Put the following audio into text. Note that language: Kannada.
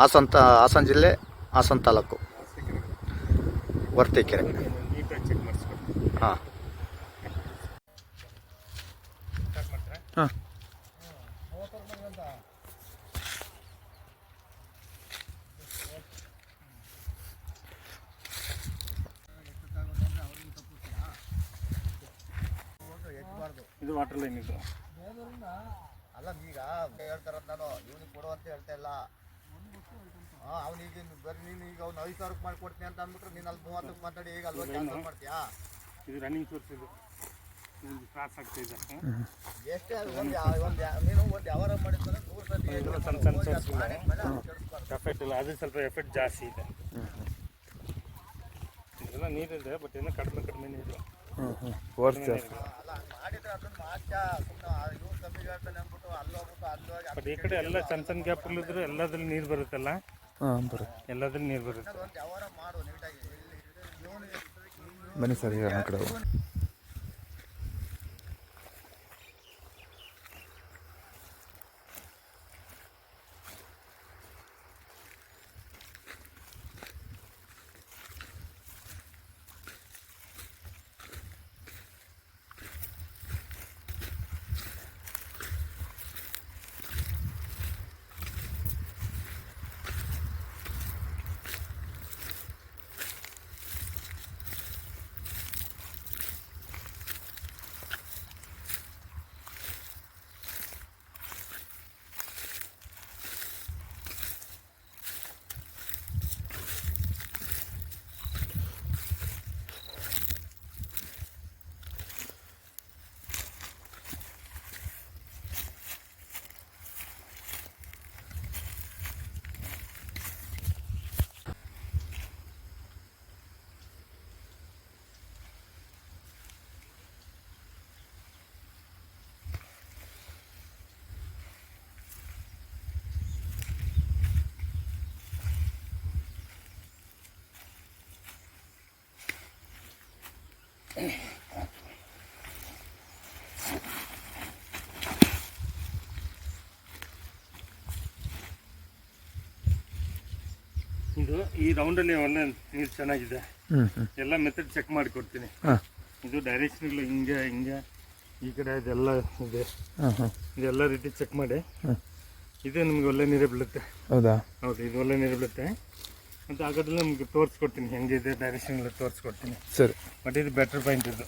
ಹಾಸನ ಜಿಲ್ಲೆ, ಹಾಸನ ತಾಲೂಕು, ವರ್ತಿಕೆರೆ. ನೀಟಾಗಿ ಚೆಕ್ ಮಾಡಿಸ್ಕೊಡ್ತೀನಿ. ಹಾಂ ಹಾಂ. ಇದು ವಾಟರ್ ಲೈನ್ ಇದು ಅಲ್ಲ, ಈಗ ಹೇಳ್ತಾರದು ನಾನು ಇವ್ನಿಗೆ ಕೊಡು ಅಂತ ಹೇಳ್ತಾ ಇಲ್ಲ. ಅವನಿಗೆ ಬರೀ ನೀನು ಈಗ ಅವ್ನು 5,000 ಮಾಡಿಕೊಡ್ತೀನಿ ಅಂತ ಅಂದ್ಬಿಟ್ರೆ ನೀನು ಅಲ್ಲಿ 30ಕ್ಕೆ ಮಾತಾಡಿ ಈಗ ಅಲ್ಲಿ ಕ್ಯಾನ್ಸಲ್ ಮಾಡ್ತೀಯಾ? ಇದು ರನ್ನಿಂಗ್ ಸೋರ್ಸ್ ಇದು ಕ್ರಾಸ್ ಆಗ್ತಾಯಿದೆ. ಎಷ್ಟೇ ಅದು ನೀನು ಒಂದು ಯಾವಾರ ಮಾಡಿದ್ರೆ 100 ಸತಿ ಸಣ್ಣ ಸಣ್ಣ ಸೋರ್ಸ್ಗಳು ಎಫೆಕ್ಟ್ ಇಲ್ಲ, ಅದು ಸ್ವಲ್ಪ ಎಫೆಕ್ಟ್ ಜಾಸ್ತಿ ಇದೆ. ಇದೆಲ್ಲ ನೀರಿದೆ, ಬಟ್ ಇನ್ನೂ ಕಡಿಮೆ ನೀರು. ಬಟ್ ಈ ಕಡೆ ಎಲ್ಲ ಸಣ್ಣ ಸಣ್ಣ ಗ್ಯಾಪ್ಗಳಿದ್ರು ಎಲ್ಲದ್ರಲ್ಲಿ ನೀರು ಬರುತ್ತಲ್ಲ. ಎಲ್ಲದ್ರಲ್ಲಿ ನೀರು ಬರುತ್ತೆ. ಬನ್ನಿ ಸರ್, ಈಗ ಆ ಕಡೆ ಇದು ಈ ರೌಂಡಲ್ಲಿ ಒಳ್ಳೆ ನೀರು ಚೆನ್ನಾಗಿದೆ. ಎಲ್ಲ ಮೆಥಡ್ ಚೆಕ್ ಮಾಡಿ ಕೊಡ್ತೀನಿ. ಇದು ಡೈರೆಕ್ಷನ್ಗಳು ಹಿಂಗೆ ಈ ಕಡೆ ಇದೆಲ್ಲ ಇದೆ, ಇದೆಲ್ಲ ರೀತಿ ಚೆಕ್ ಮಾಡಿ. ಇದು ನಿಮ್ಗೆ ಒಳ್ಳೆ ನೀರೇ ಬೀಳುತ್ತೆ. ಹೌದಾ? ಹೌದು, ಇದು ಒಳ್ಳೆ ನೀರು ಬೀಳುತ್ತೆ. ಮತ್ತು ಆಗೋದ್ರಲ್ಲಿ ನಿಮ್ಗೆ ತೋರಿಸ್ಕೊಡ್ತೀನಿ, ಹೆಂಗಿದೆ ಡೈರೆಕ್ಷನ್ಗಳು ತೋರಿಸ್ಕೊಡ್ತೀನಿ. ಸರಿ. ಬಟ್ ಇದು ಬೆಟರ್ ಪಾಯಿಂಟ್ ಇದು.